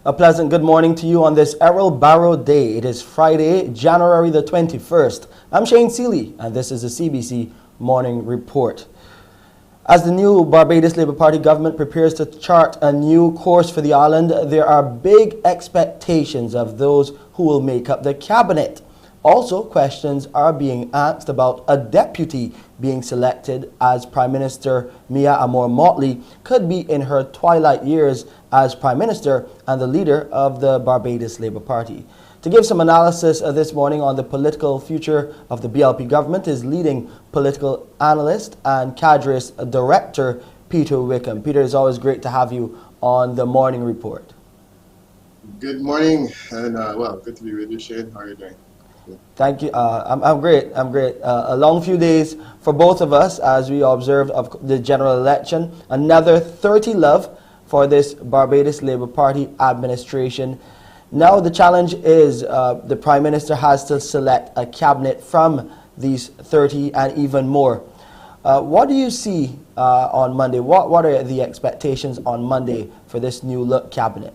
A pleasant good morning to you on this Errol Barrow Day. It is Friday, January the 21st. I'm Shane Seeley, and this is the CBC Morning Report. As the new Barbados Labour Party government prepares to chart a new course for the island, there are big expectations of those who will make up the cabinet. Also, questions are being asked about a deputy being selected, as Prime Minister Mia Amor-Motley could be in her twilight years as Prime Minister and the leader of the Barbados Labour Party. To give some analysis this morning on the political future of the BLP government is leading political analyst and cadres director Peter Wickham. Peter, it's always great to have you on the Morning Report. Good morning, and good to be with you, Shane. How are you doing? Thank you. I'm great. A long few days for both of us as we observed of the general election. Another 30 love for this Barbados Labour Party administration. Now the challenge is the Prime Minister has to select a cabinet from these 30 and even more. What do you see on Monday? What are the expectations on Monday for this new look cabinet?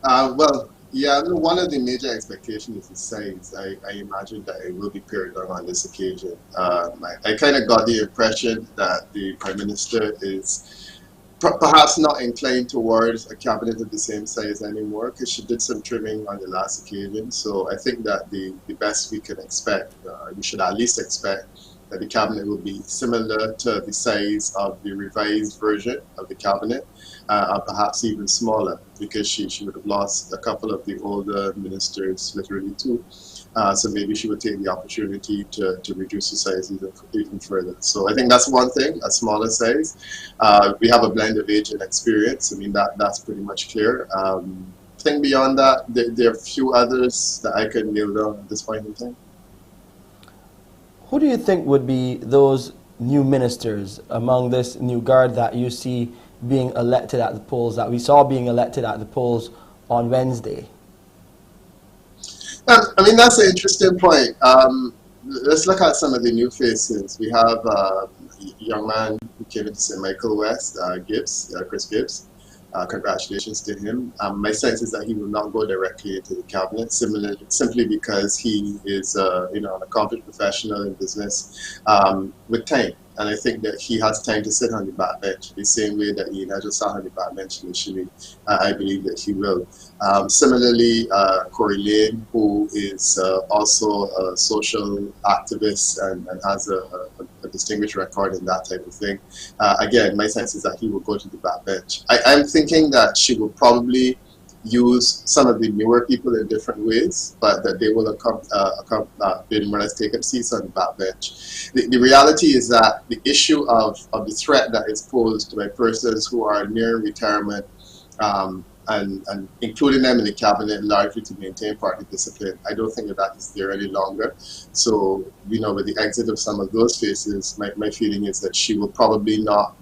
One of the major expectations is the size. I imagine that it will be pared down on this occasion. I kind of got the impression that the Prime Minister is perhaps not inclined towards a cabinet of the same size anymore, because she did some trimming on the last occasion. So I think that the best we can expect, we should at least expect, that the cabinet will be similar to the size of the revised version of the cabinet, or perhaps even smaller, because she would have lost a couple of the older ministers, literally two. So maybe she would take the opportunity to reduce the size even further. So I think that's one thing, a smaller size. We have a blend of age and experience. I mean, that's pretty much clear. I think beyond that, there are a few others that I could nail down at this point in time. Who do you think would be those new ministers among this new guard that you see being elected at the polls, that we saw being elected at the polls on Wednesday? I mean, that's an interesting point. Let's look at some of the new faces. We have a young man who came into St. Michael West, Chris Gibbs. Congratulations to him. My sense is that he will not go directly into the cabinet, simply because he is an accomplished professional in business with time. And I think that he has time to sit on the backbench, the same way that Ian just sat on the backbench initially. I believe that he will. Similarly, Corey Lane, who is also a social activist and has a distinguished record in that type of thing. Again, my sense is that he will go to the backbench. I'm thinking that she will probably use some of the newer people in different ways, but that they will more or less take up seats on the backbench. The reality is that the issue of the threat that is posed by persons who are near retirement, and including them in the cabinet largely to maintain party discipline, I don't think that is there any longer. So, with the exit of some of those faces, my feeling is that she will probably not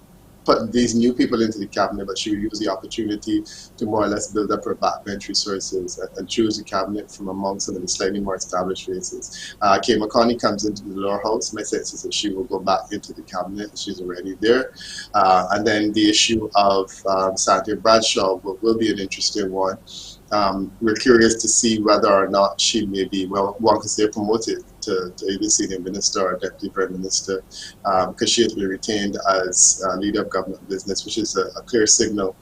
put these new people into the cabinet, but she will use the opportunity to more or less build up her backbench resources and choose the cabinet from among some of the slightly more established faces. Kay McConney comes into the lower house. My sense is that she will go back into the cabinet. She's already there. And then the issue of Santia Bradshaw will be an interesting one. We're curious to see whether or not she may be, one could say, promoted to either senior minister or deputy prime minister, because she has been retained as leader of government business, which is a clear signal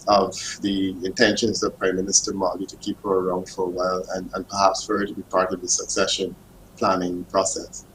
of the intentions of Prime Minister Motley to keep her around for a while and perhaps for her to be part of the succession planning process.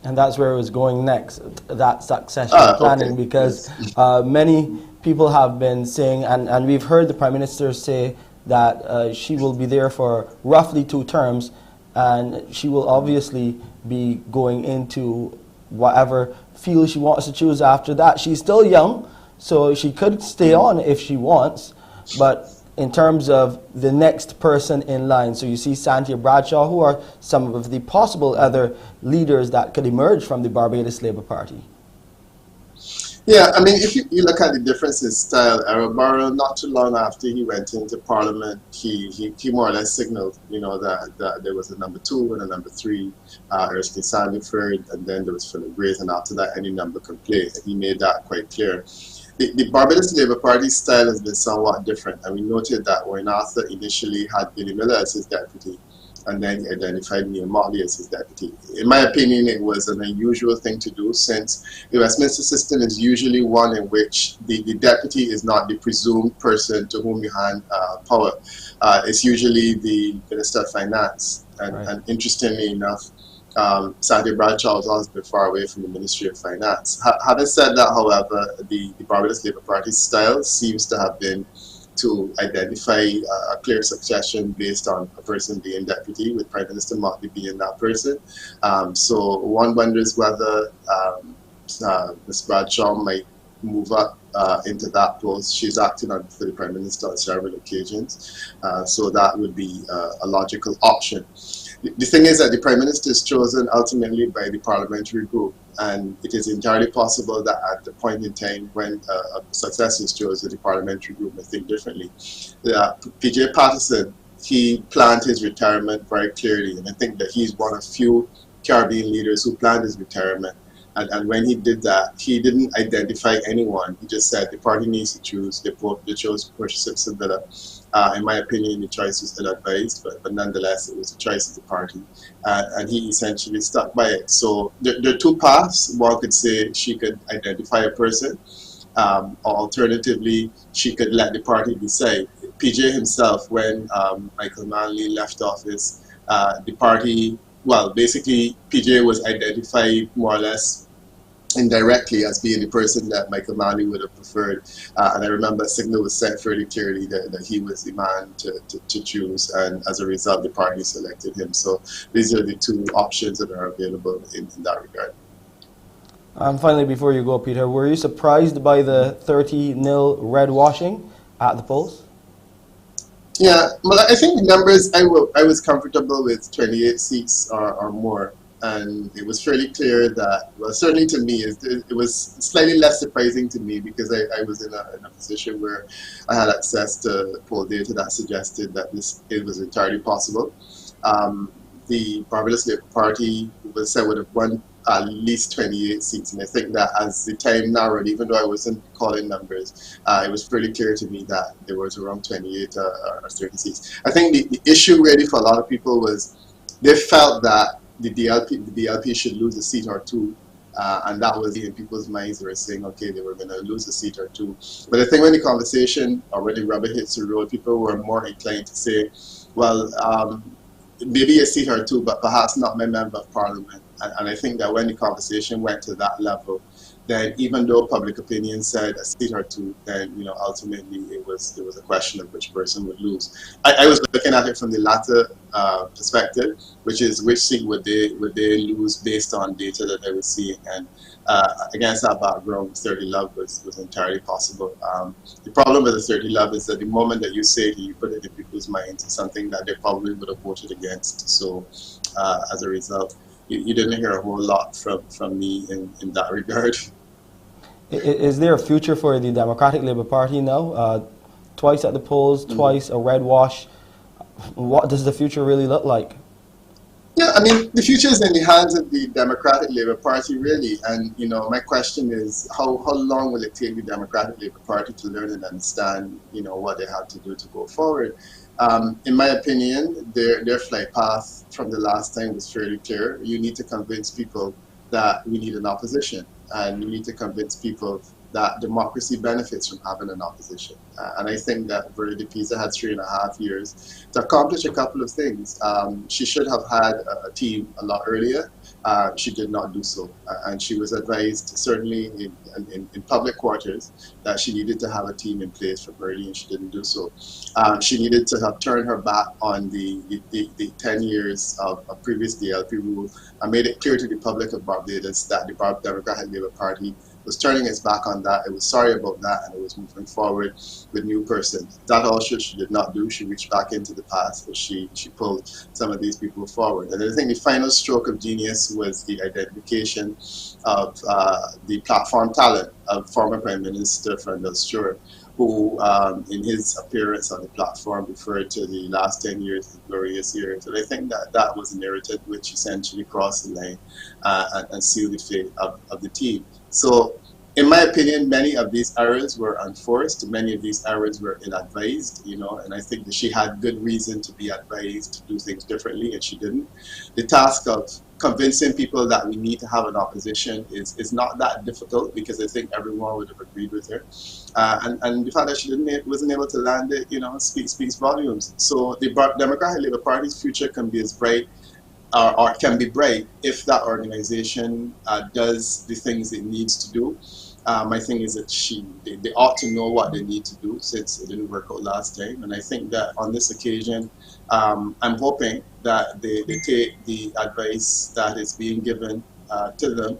And that's where it was going next, that succession planning, okay. Because yes. Many people have been saying, and we've heard the Prime Minister say that she will be there for roughly 2 terms, and she will obviously be going into whatever field she wants to choose after that. She's still young, so she could stay on if she wants, but in terms of the next person in line, so you see Santia Bradshaw, who are some of the possible other leaders that could emerge from the Barbados Labour Party. Yeah, I mean, if you look at the difference in style, Errol Barrow, not too long after he went into Parliament, he more or less signaled, that there was a number 2 and a number 3, Erskine Sandiford, and then there was Philip Grace, and after that, any number could play. He made that quite clear. the Barbados Labour Party style has been somewhat different, and we noted that when Arthur initially had Billy Miller as his deputy, and then he identified Neil Motley as his deputy. In my opinion, it was an unusual thing to do, since the Westminster system is usually one in which the deputy is not the presumed person to whom you hand power. It's usually the Minister of Finance, and interestingly enough, Sandy Bradshaw has always been far away from the Ministry of Finance. Having said that, however, the Barbados Labour Party style seems to have been to identify a clear succession based on a person being deputy, with Prime Minister Motley being that person. So one wonders whether Ms. Bradshaw might move up into that post. She's acted for the Prime Minister on several occasions, so that would be a logical option. The thing is that the Prime Minister is chosen ultimately by the parliamentary group, and it is entirely possible that at the point in time when a successor is chosen, the parliamentary group may think differently. PJ Patterson, he planned his retirement very clearly, and I think that he's one of few Caribbean leaders who planned his retirement. And when he did that, he didn't identify anyone. He just said the party needs to choose. They chose Portia Simpson Villa. In my opinion, the choice was ill-advised, but nonetheless, it was the choice of the party. And he essentially stuck by it. So there are two paths. One could say she could identify a person, or alternatively, she could let the party decide. PJ himself, when Michael Manley left office, the party, well, basically, PJ was identified more or less indirectly as being the person that Michael Manley would have preferred. And I remember a signal was sent fairly clearly that he was the man to choose, and as a result, the party selected him. So these are the two options that are available in that regard. Finally, before you go, Peter, were you surprised by the 30-0 red washing at the polls? Yeah, well, I think the numbers, I was comfortable with 28 seats or more. And it was fairly clear that, well, certainly to me, it was slightly less surprising to me, because I was in a position where I had access to poll data that suggested that it was entirely possible. The Barbados Labour Party was said would have won at least 28 seats, and I think that as the time narrowed, even though I wasn't calling numbers, it was pretty clear to me that there was around 28 or 30 seats. I think the issue really for a lot of people was they felt that the DLP should lose a seat or two, and that was in people's minds. They were saying, okay, they were going to lose a seat or two. But I think when the conversation, or when the rubber hits the road, people were more inclined to say, well, maybe a seat or two, but perhaps not my member of parliament. And I think that when the conversation went to that level, then even though public opinion said a seat or two, then ultimately there was a question of which person would lose. I was looking at it from the latter perspective, which is which seat would they lose based on data that they were seeing, and against that background, 30 love was entirely possible. The problem with the 30 love is that the moment that you say it, you put it in people's minds, it's something that they probably would have voted against. So as a result, you didn't hear a whole lot from me in that regard. Is there a future for the Democratic Labour Party now? Twice at the polls, twice a red wash. What does the future really look like? Yeah, I mean, the future is in the hands of the Democratic Labour Party, really. And, my question is, how long will it take the Democratic Labour Party to learn and understand, what they have to do to go forward? In my opinion, their flight path from the last time was fairly clear. You need to convince people that we need an opposition, and you need to convince people that democracy benefits from having an opposition. And I think that Verity Pisa had 3.5 years to accomplish a couple of things. She should have had a team a lot earlier. She did not do so. And she was advised, certainly in public quarters, that she needed to have a team in place for Verity, and she didn't do so. She needed to have turned her back on the 10 years of previous DLP rule and made it clear to the public of Barbados that the Democratic Labour Party was turning its back on that. It was sorry about that, and it was moving forward with new persons. That also she did not do. She reached back into the past, but she pulled some of these people forward. And I think the final stroke of genius was the identification of the platform talent of former Prime Minister Frendel Stewart, who in his appearance on the platform referred to the last 10 years as glorious years. And I think that was a narrative which essentially crossed the line and sealed the fate of the team. So in my opinion, many of these errors were unforced. Many of these errors were ill-advised, you know, and I think that she had good reason to be advised to do things differently, and she didn't. The task of convincing people that we need to have an opposition is not that difficult, because I think everyone would have agreed with her. And the fact that she wasn't able to land it, you know, speaks volumes. So the Democratic Labour Party's future can be as bright, or can be bright, if that organization does the things it needs to do. My thing is that they ought to know what they need to do, since it didn't work out last time. And I think that on this occasion, I'm hoping that they take the advice that is being given to them,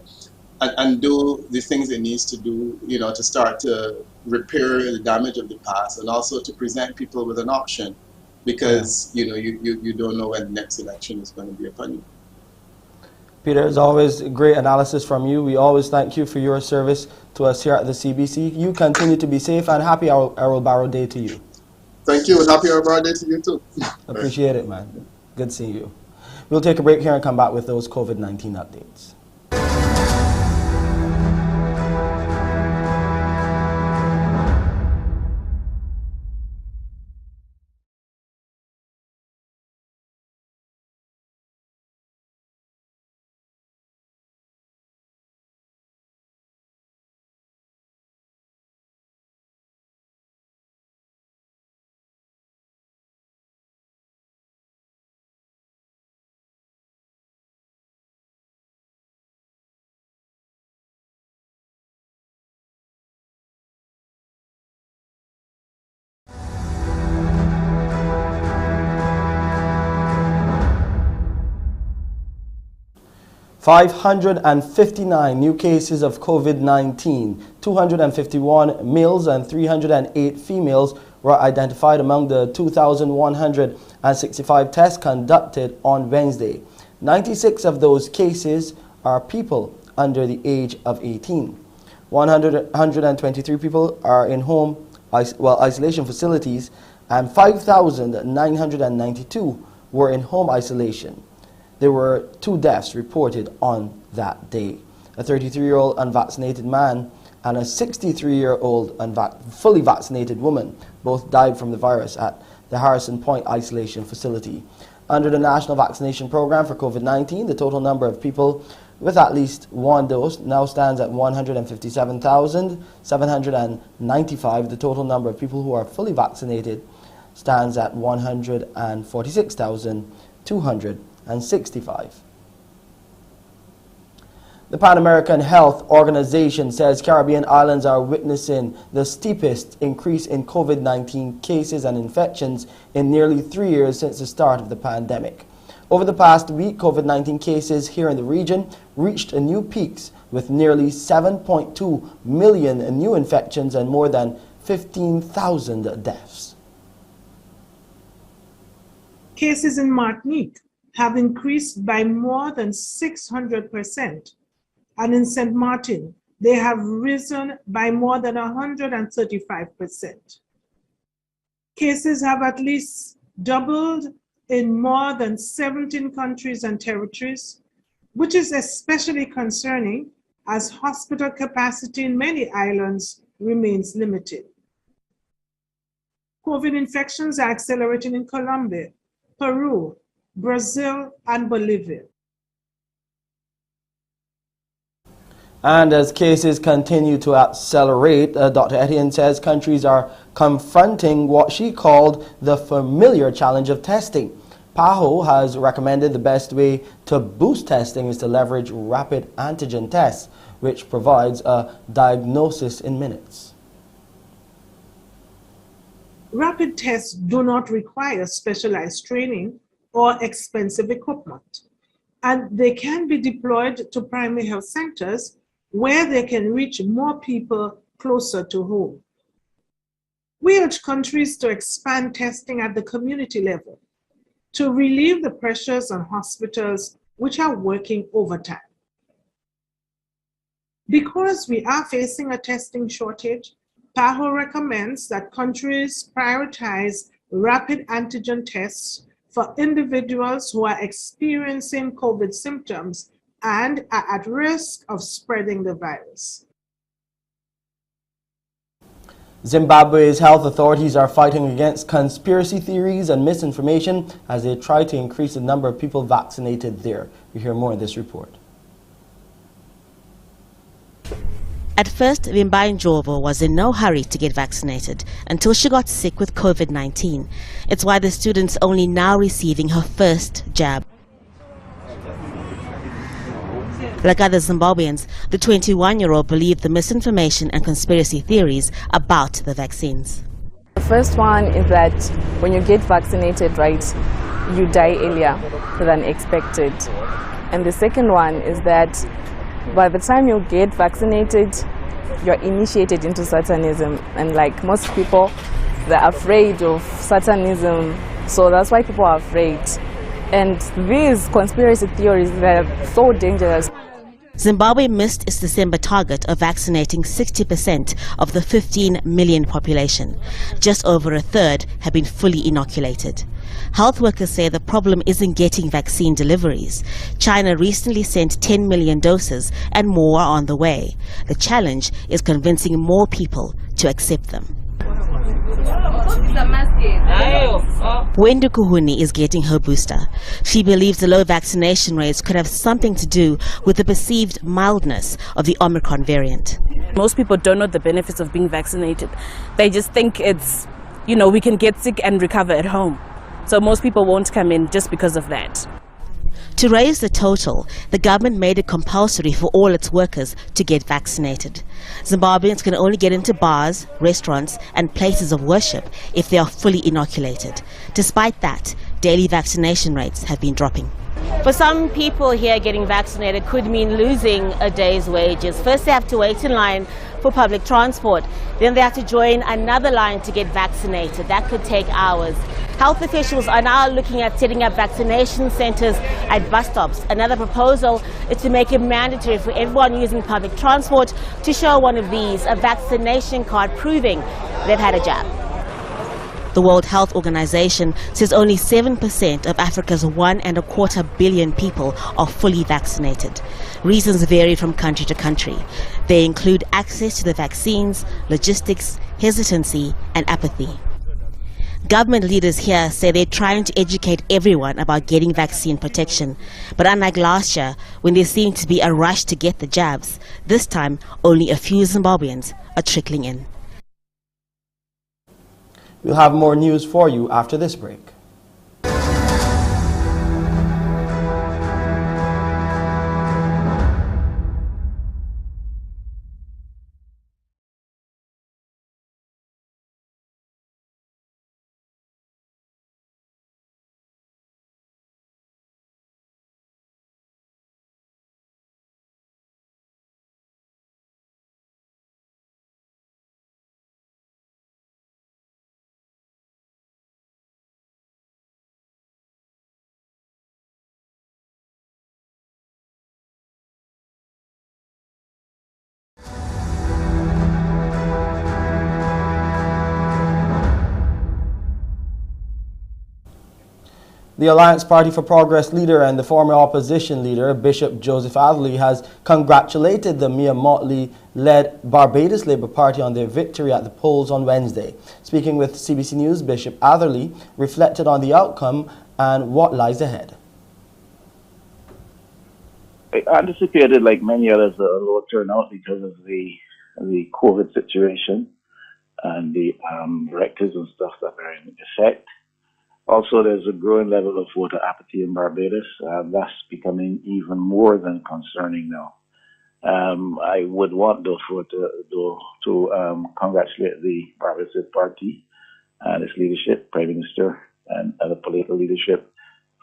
and do the things it needs to do, you know, to start to repair the damage of the past, and also to present people with an option, because you know, you don't know when the next election is going to be upon you. Peter, as always, great analysis from you. We always thank you for your service to us here at the CBC. You continue to be safe, and happy Errol Barrow Day to you. Thank you, and happy Errol Barrow Day to you too. Appreciate it, man. Good seeing you. We'll take a break here and come back with those COVID-19 updates. 559 new cases of COVID-19, 251 males and 308 females were identified among the 2,165 tests conducted on Wednesday. 96 of those cases are people under the age of 18. 123 people are in home isolation facilities, and 5,992 were in home isolation. There were 2 deaths reported on that day. A 33-year-old unvaccinated man and a 63-year-old fully vaccinated woman both died from the virus at the Harrison Point Isolation Facility. Under the National Vaccination Program for COVID-19, the total number of people with at least 1 dose now stands at 157,795. The total number of people who are fully vaccinated stands at 146,265. The Pan American Health Organization says Caribbean islands are witnessing the steepest increase in COVID-19 cases and infections in nearly 3 years since the start of the pandemic. Over the past week, COVID-19 cases here in the region reached new peaks, with nearly 7.2 million new infections and more than 15,000 deaths. Cases in Martinique have increased by more than 600%, and in St. Martin, they have risen by more than 135%. Cases have at least doubled in more than 17 countries and territories, which is especially concerning as hospital capacity in many islands remains limited. COVID infections are accelerating in Colombia, Peru, Brazil, and Bolivia. And as cases continue to accelerate, Dr. Etienne says countries are confronting what she called the familiar challenge of testing. PAHO has recommended the best way to boost testing is to leverage rapid antigen tests, which provides a diagnosis in minutes. Rapid tests do not require specialized training or expensive equipment, and they can be deployed to primary health centers where they can reach more people closer to home. We urge countries to expand testing at the community level to relieve the pressures on hospitals which are working overtime. Because we are facing a testing shortage, PAHO recommends that countries prioritize rapid antigen tests for individuals who are experiencing COVID symptoms and are at risk of spreading the virus. Zimbabwe's health authorities are fighting against conspiracy theories and misinformation as they try to increase the number of people vaccinated there. We hear more in this report. At first, Vimbai Njovo was in no hurry to get vaccinated until she got sick with COVID-19. It's why the student's only now receiving her first jab. Like other Zimbabweans, the 21-year-old believed the misinformation and conspiracy theories about the vaccines. The first one is that when you get vaccinated, right, you die earlier than expected. And the second one is that by the time you get vaccinated, you're initiated into Satanism. And like most people, they're afraid of Satanism, so that's why people are afraid. And these conspiracy theories, they're so dangerous. Zimbabwe missed its December target of vaccinating 60% of the 15 million population. Just over a third have been fully inoculated. Health workers say the problem isn't getting vaccine deliveries. China recently sent 10 million doses and more are on the way. The challenge is convincing more people to accept them. Wendu Kuhuni is getting her booster. She believes the low vaccination rates could have something to do with the perceived mildness of the Omicron variant. Most people don't know the benefits of being vaccinated. They just think it's, we can get sick and recover at home. So most people won't come in just because of that. To raise the total, the government made it compulsory for all its workers to get vaccinated. Zimbabweans can only get into bars, restaurants and places of worship if they are fully inoculated. Despite that, daily vaccination rates have been dropping. For some people here, getting vaccinated could mean losing a day's wages. First they have to wait in line for public transport. Then they have to join another line to get vaccinated. That could take hours. Health officials are now looking at setting up vaccination centers at bus stops. Another proposal is to make it mandatory for everyone using public transport to show one of these, a vaccination card proving they've had a jab. The World Health Organization says only 7% of Africa's 1.25 billion people are fully vaccinated. Reasons vary from country to country. They include access to the vaccines, logistics, hesitancy, and apathy. Government leaders here say they're trying to educate everyone about getting vaccine protection. But unlike last year, when there seemed to be a rush to get the jabs, this time only a few Zimbabweans are trickling in. We'll have more news for you after this break. The Alliance Party for Progress leader and the former opposition leader, Bishop Joseph Atherley, has congratulated the Mia Mottley-led Barbados Labour Party on their victory at the polls on Wednesday. Speaking with CBC News, Bishop Atherley reflected on the outcome and what lies ahead. I anticipated, like many others, a low turnout because of the COVID situation and the directives and stuff that are in effect. Also, there's a growing level of voter apathy in Barbados. That's becoming even more than concerning now. I would want, therefore, to congratulate the Barbados Party and its leadership, Prime Minister, and the political leadership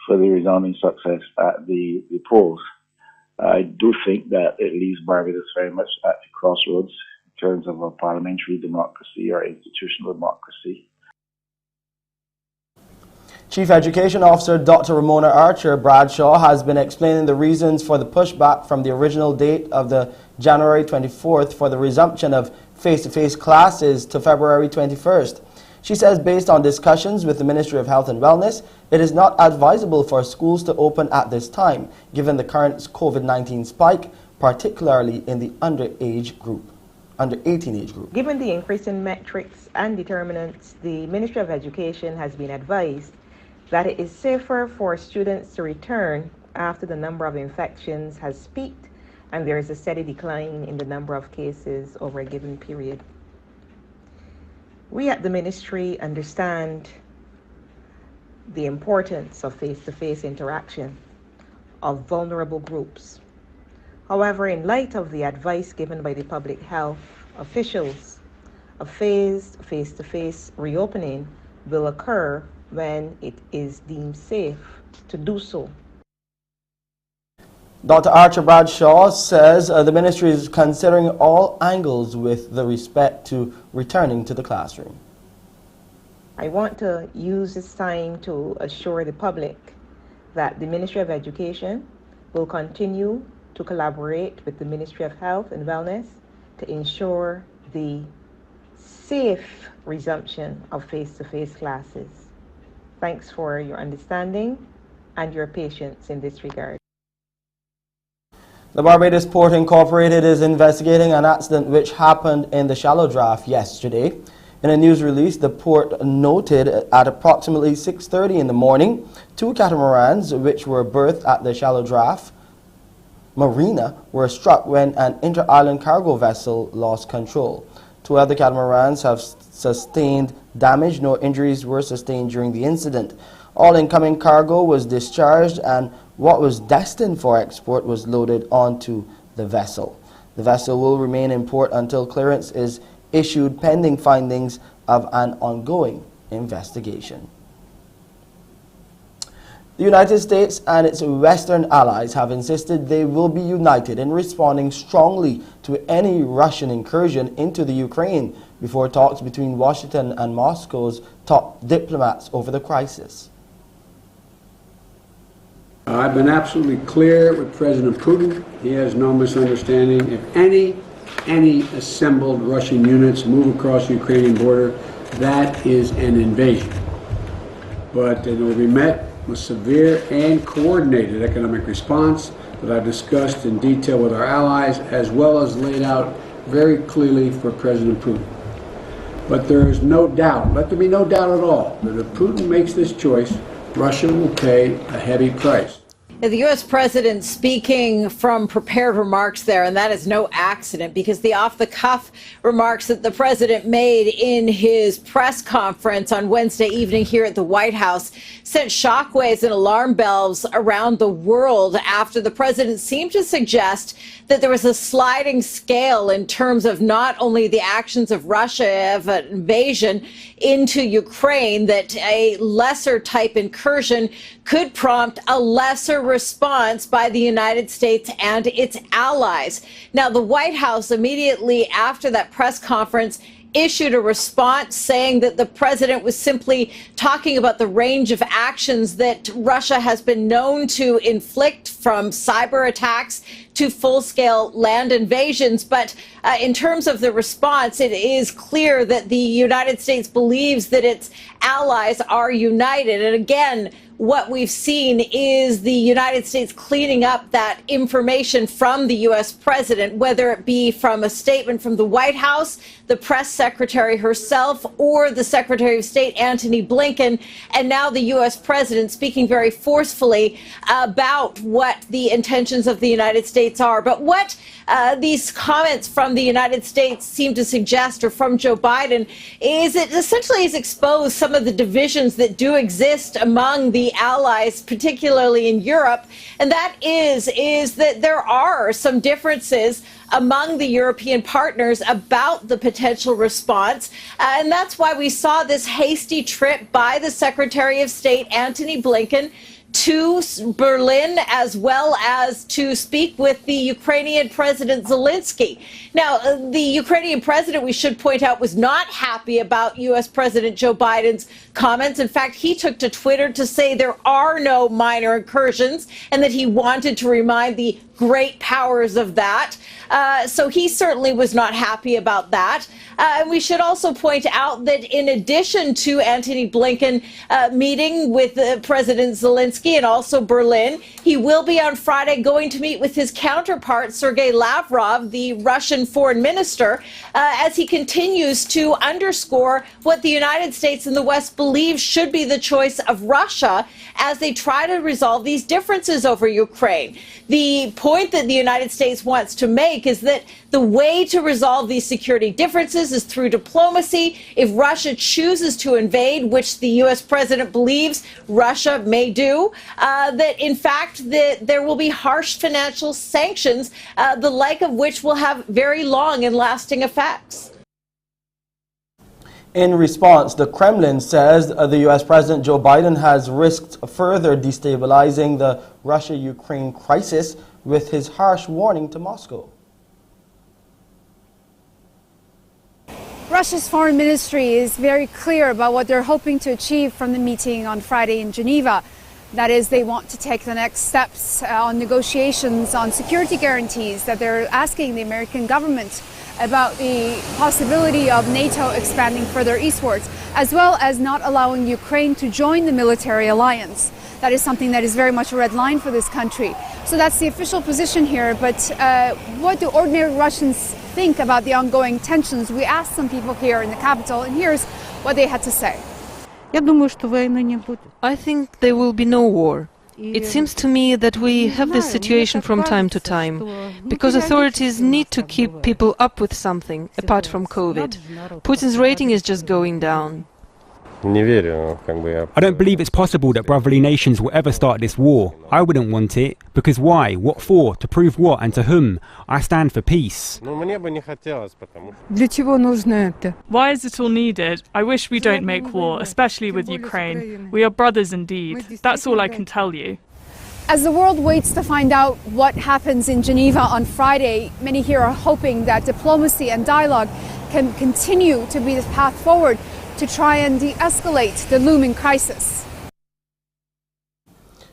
for the resounding success at the polls. I do think that it leaves Barbados very much at the crossroads in terms of a parliamentary democracy or institutional democracy. Chief Education Officer Dr. Ramona Archer Bradshaw has been explaining the reasons for the pushback from the original date of the January 24th for the resumption of face-to-face classes to February 21st. She says based on discussions with the Ministry of Health and Wellness, it is not advisable for schools to open at this time, given the current COVID-19 spike, particularly in the underage group. under 18 age group. Given the increase in metrics and determinants, the Ministry of Education has been advised that it is safer for students to return after the number of infections has peaked and there is a steady decline in the number of cases over a given period. We at the ministry understand the importance of face-to-face interaction of vulnerable groups. However, in light of the advice given by the public health officials, a phased face-to-face reopening will occur when it is deemed safe to do so. Dr. Archer Bradshaw says the ministry is considering all angles with respect to returning to the classroom. I want to use this time to assure the public that the Ministry of Education will continue to collaborate with the Ministry of Health and Wellness to ensure the safe resumption of face-to-face classes. Thanks for your understanding and your patience in this regard. The Barbados Port Incorporated is investigating an accident which happened in the shallow draft yesterday. In a news release, the port noted at approximately 6:30 in the morning, 2 catamarans which were berthed at the shallow draft marina were struck when an inter-island cargo vessel lost control. 2 other catamarans have sustained damage. No injuries were sustained during the incident. All incoming cargo was discharged and what was destined for export was loaded onto the vessel. The vessel will remain in port until clearance is issued pending findings of an ongoing investigation. The United States and its Western allies have insisted they will be united in responding strongly to any Russian incursion into the Ukraine before talks between Washington and Moscow's top diplomats over the crisis. I've been absolutely clear with President Putin. He has no misunderstanding. If any assembled Russian units move across the Ukrainian border, that is an invasion. But it will be met with severe and coordinated economic response that I've discussed in detail with our allies, as well as laid out very clearly for President Putin. But there is no doubt, let there be no doubt at all, that if Putin makes this choice, Russia will pay a heavy price. The U.S. president speaking from prepared remarks there, and that is no accident because the off-the-cuff remarks that the president made in his press conference on Wednesday evening here at the White House sent shockwaves and alarm bells around the world after the president seemed to suggest that there was a sliding scale in terms of not only the actions of Russia of an invasion into Ukraine, that a lesser type incursion could prompt a lesser response by the United States and its allies. Now, the White House immediately after that press conference issued a response saying that the president was simply talking about the range of actions that Russia has been known to inflict, from cyber attacks to full-scale land invasions. But in terms of the response, it is clear that the United States believes that its allies are united. And again, what we've seen is the United States cleaning up that information from the U.S. president, whether it be from a statement from the White House, the press secretary herself, or the Secretary of State, Antony Blinken, and now the U.S. president speaking very forcefully about what the intentions of the United States are. But what these comments from the United States seem to suggest, or from Joe Biden, is it essentially has exposed some of the divisions that do exist among the allies, particularly in Europe, and that is that there are some differences among the European partners about the potential response, and that's why we saw this hasty trip by the Secretary of State, Antony Blinken, to Berlin, as well as to speak with the Ukrainian President Zelensky. Now, the Ukrainian president, we should point out, was not happy about U.S. President Joe Biden's comments. In fact, he took to Twitter to say there are no minor incursions and that he wanted to remind the great powers of that. So he certainly was not happy about that. And we should also point out that in addition to Antony Blinken meeting with President Zelensky and also Berlin, he will be on Friday going to meet with his counterpart, Sergei Lavrov, the Russian foreign minister, as he continues to underscore what the United States and the West believe should be the choice of Russia as they try to resolve these differences over Ukraine. The point that the United States wants to make is that the way to resolve these security differences is through diplomacy. If Russia chooses to invade, which the U.S. president believes Russia may do, that in fact that there will be harsh financial sanctions, the like of which will have very long and lasting effects. In response, the Kremlin says the U.S. President Joe Biden has risked further destabilizing the Russia-Ukraine crisis with his harsh warning to Moscow. Russia's foreign ministry is very clear about what they're hoping to achieve from the meeting on Friday in Geneva. That is, they want to take the next steps on negotiations on security guarantees that they're asking the American government about the possibility of NATO expanding further eastwards, as well as not allowing Ukraine to join the military alliance. That is something that is very much a red line for this country. So that's the official position here. But what do ordinary Russians think about the ongoing tensions? We asked some people here in the capital, and here's what they had to say. I think there will be no war. It seems to me that we have this situation from time to time, because authorities need to keep people up with something, apart from COVID. Putin's rating is just going down. I don't believe it's possible that brotherly nations will ever start this war. I wouldn't want it, because why? What for? To prove what and to whom? I stand for peace. Why is it all needed? I wish we don't make war, especially with Ukraine. We are brothers indeed. That's all I can tell you. As the world waits to find out what happens in Geneva on Friday, many here are hoping that diplomacy and dialogue can continue to be the path forward to try and de-escalate the looming crisis.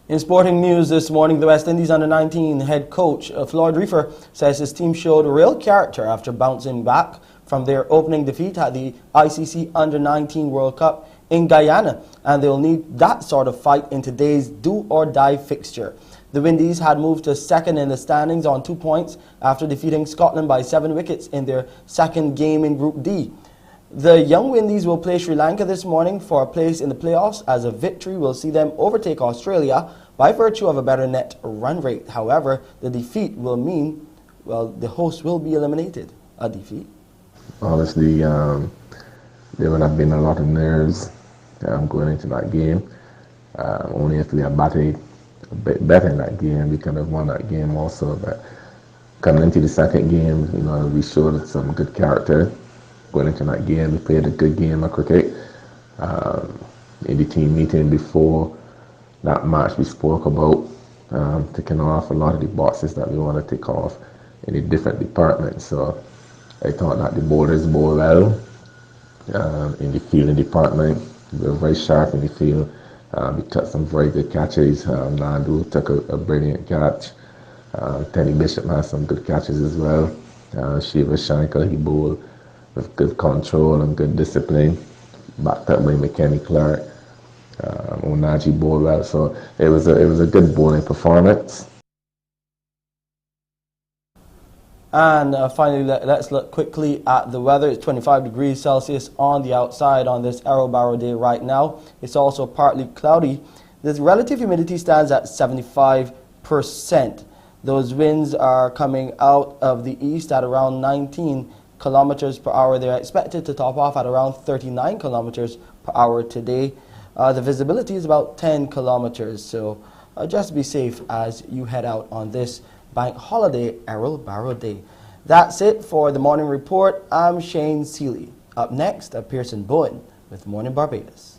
In sporting news this morning, the West Indies under-19 head coach Floyd Reefer says his team showed real character after bouncing back from their opening defeat at the ICC under-19 World Cup in Guyana, and they'll need that sort of fight in today's do-or-die fixture. The Windies had moved to second in the standings on 2 points after defeating Scotland by 7 wickets in their second game in Group D. The young Windies will play Sri Lanka this morning for a place in the playoffs, as a victory will see them overtake Australia by virtue of a better net run rate. However, the defeat will mean, well, the hosts will be eliminated. A defeat. Honestly, there would have been a lot of nerves going into that game. Only if we had batted a bit better in that game, we could have won that game also. But coming into the second game, we showed some good character. Going into that game, we played a good game of cricket. In the team meeting before that match, we spoke about taking off a lot of the boxes that we want to take off in the different departments. So I thought that the bowlers bowled well in the fielding department. We were very sharp in the field. We took some very good catches. Nandu took a brilliant catch. Teddy Bishop had some good catches as well. Shiva Shankar, he bowled with good control and good discipline, backed up by McKenny Clark. Onaji bowled well, so it was a good bowling performance. And finally, let's look quickly at the weather. It's 25 degrees Celsius on the outside on this Errol Barrow day right now. It's also partly cloudy. The relative humidity stands at 75%. Those winds are coming out of the east at around 19 kilometers per hour. They're expected to top off at around 39 kilometers per hour today. The visibility is about 10 kilometers, so just be safe as you head out on this bank holiday Errol Barrow Day. That's it for the morning report. I'm Shane Seeley. Up next, Pearson Bowen with Morning Barbados.